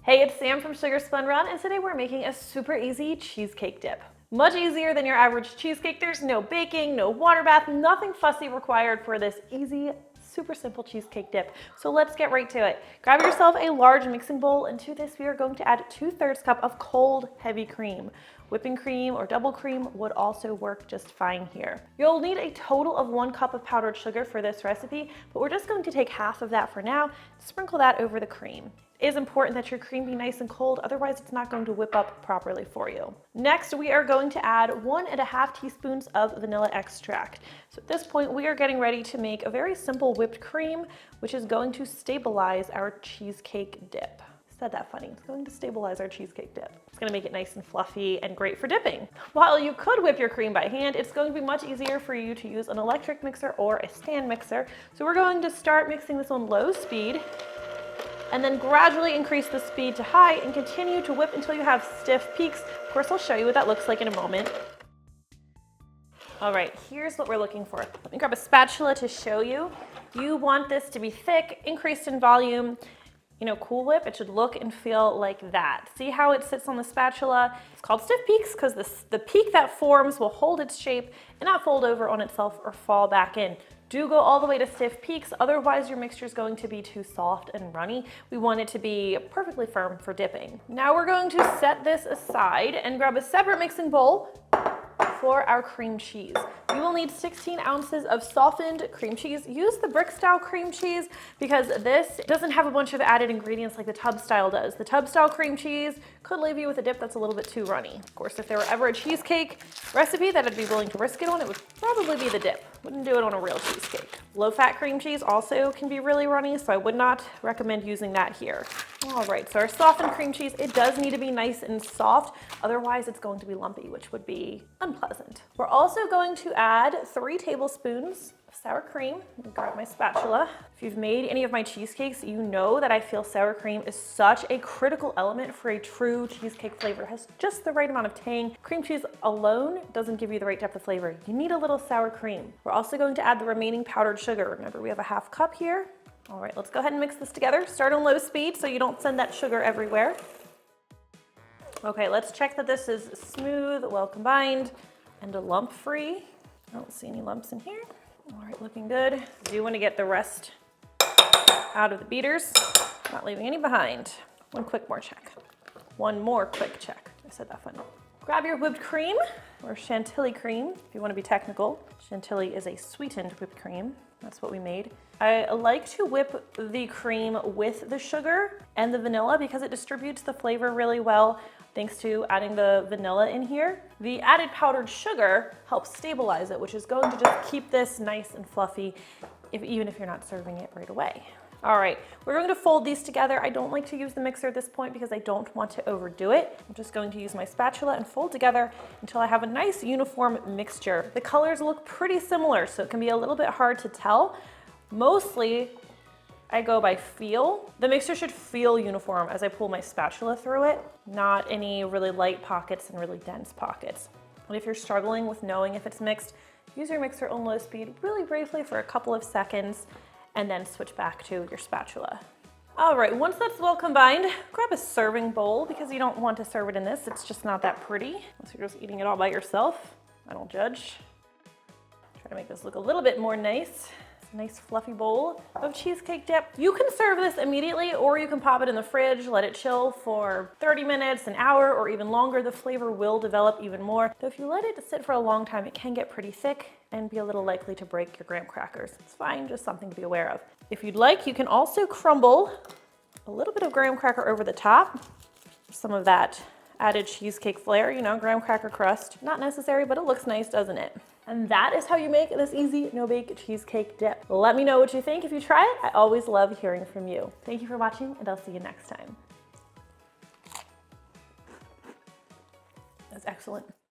Hey, it's Sam from Sugar Spun Run, and today we're making a super easy cheesecake dip. Much easier than your average cheesecake. There's no baking, no water bath, nothing fussy required for this easy, super simple cheesecake dip. So let's get right to it. Grab yourself a large mixing bowl, and to this we are going to add 2/3 cup of cold, heavy cream. Whipping cream or double cream would also work just fine here. You'll need a total of 1 cup of powdered sugar for this recipe, but we're just going to take half of that for now, sprinkle that over the cream. It is important that your cream be nice and cold, otherwise it's not going to whip up properly for you. Next, we are going to add 1.5 teaspoons of vanilla extract. So at this point, we are getting ready to make a very simple whipped cream, which is going to stabilize our cheesecake dip. Said that funny. It's going to stabilize our cheesecake dip. It's going to make it nice and fluffy and great for dipping. While you could whip your cream by hand, it's going to be much easier for you to use an electric mixer or a stand mixer. So we're going to start mixing this on low speed, and then gradually increase the speed to high and continue to whip until you have stiff peaks. Of course, I'll show you what that looks like in a moment. All right, here's what we're looking for. Let me grab a spatula to show you. You want this to be thick, increased in volume. You know, Cool Whip, it should look and feel like that. See how it sits on the spatula? It's called stiff peaks because the peak that forms will hold its shape and not fold over on itself or fall back in. Do go all the way to stiff peaks, otherwise your mixture is going to be too soft and runny. We want it to be perfectly firm for dipping. Now we're going to set this aside and grab a separate mixing bowl for our cream cheese. You will need 16 ounces of softened cream cheese. Use the brick style cream cheese because this doesn't have a bunch of added ingredients like the tub style does. The tub style cream cheese could leave you with a dip that's a little bit too runny. Of course, if there were ever a cheesecake recipe that I'd be willing to risk it on, it would probably be the dip. Wouldn't do it on a real cheesecake. Low-fat cream cheese also can be really runny, so I would not recommend using that here. All right, so our softened cream cheese, it does need to be nice and soft, otherwise it's going to be lumpy, which would be unpleasant. We're also going to add 3 tablespoons of sour cream. Let me grab my spatula. If you've made any of my cheesecakes, you know that I feel sour cream is such a critical element for a true cheesecake flavor. It has just the right amount of tang. Cream cheese alone doesn't give you the right depth of flavor. You need a little sour cream. We're also going to add the remaining powdered sugar. Remember, we have a 1/2 cup here. All right, let's go ahead and mix this together. Start on low speed so you don't send that sugar everywhere. Okay, let's check that this is smooth, well combined, and lump free. I don't see any lumps in here. All right, looking good. Do want to get the rest out of the beaters, not leaving any behind. One more quick check. I said that funny. Grab your whipped cream or chantilly cream if you want to be technical. Chantilly is a sweetened whipped cream. That's what we made. I like to whip the cream with the sugar and the vanilla because it distributes the flavor really well thanks to adding the vanilla in here. The added powdered sugar helps stabilize it, which is going to just keep this nice and fluffy even if you're not serving it right away. All right, we're going to fold these together. I don't like to use the mixer at this point because I don't want to overdo it. I'm just going to use my spatula and fold together until I have a nice uniform mixture. The colors look pretty similar, so it can be a little bit hard to tell. Mostly, I go by feel. The mixture should feel uniform as I pull my spatula through it, not any really light pockets and really dense pockets. And if you're struggling with knowing if it's mixed, use your mixer on low speed really briefly for a couple of seconds, and then switch back to your spatula. All right, once that's well combined, grab a serving bowl because you don't want to serve it in this. It's just not that pretty unless you're just eating it all by yourself. I don't judge. Try to make this look a little bit more nice. It's a nice fluffy bowl of cheesecake dip. You can serve this immediately or you can pop it in the fridge, let it chill for 30 minutes, an hour, or even longer. The flavor will develop even more. Though if you let it sit for a long time, it can get pretty thick and be a little likely to break your graham crackers. It's fine, just something to be aware of. If you'd like, you can also crumble a little bit of graham cracker over the top. Some of that added cheesecake flair, you know, graham cracker crust. Not necessary, but it looks nice, doesn't it? And that is how you make this easy no-bake cheesecake dip. Let me know what you think if you try it. I always love hearing from you. Thank you for watching, and I'll see you next time. That's excellent.